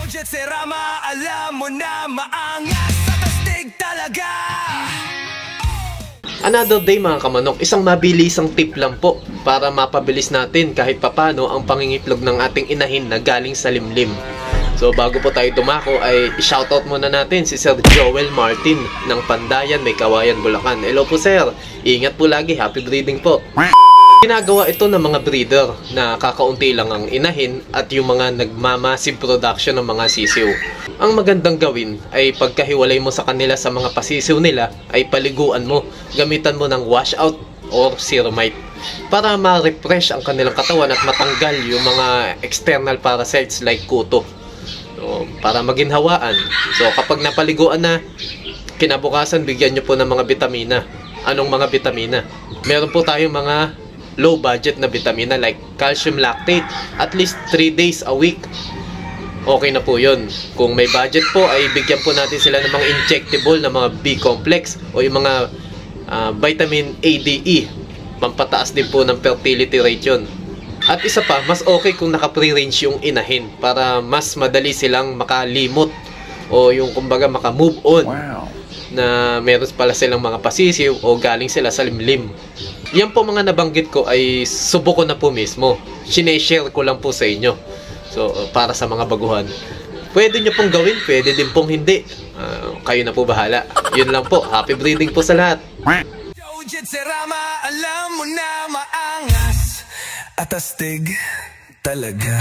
Jet Serama, alam mo na maangas at astig talaga. Another day mga kamanok, isang mabilisang tip lang po para mapabilis natin kahit papano ang pangingitlog ng ating inahin na galing sa limlim. So bago po tayo dumako ay shoutout muna natin si Sir Joel Martin ng Pandayan, May Kawayan, Bulacan. Hello po sir, ingat po lagi, happy breeding po. Ginagawa ito ng mga breeder na kakaunti lang ang inahin at yung mga nagmamassive production ng mga sisiw. Ang magandang gawin ay pagkahiwalay mo sa kanila sa mga pasisiw nila ay paliguan mo. Gamitan mo ng washout or Ceramite para ma-refresh ang kanilang katawan at matanggal yung mga external parasites like kuto. So, para maginhawaan. So kapag napaliguan na, kinabukasan bigyan nyo po ng mga bitamina. Anong mga bitamina? Meron po tayong mga low budget na vitamina like calcium lactate at least 3 days a week. Okay na po yun. Kung may budget po ay bigyan po natin sila ng mga injectable na mga B-complex o yung mga vitamin A, D, E. Pampataas din po ng fertility rate yun. At isa pa, mas okay kung naka-pre-range yung inahin para mas madali silang makalimot o yung kumbaga maka-move on. Wow. Na meron pala silang mga pasisiw o galing sila sa limlim. Yan po mga nabanggit ko ay subo ko na po mismo. Sineshare ko lang po sa inyo. So, para sa mga baguhan. Pwede nyo pong gawin, pwede din pong hindi. Kayo na po bahala. Yun lang po. Happy breeding po sa lahat. Jet Serama, alam mo na maangas at astig talaga.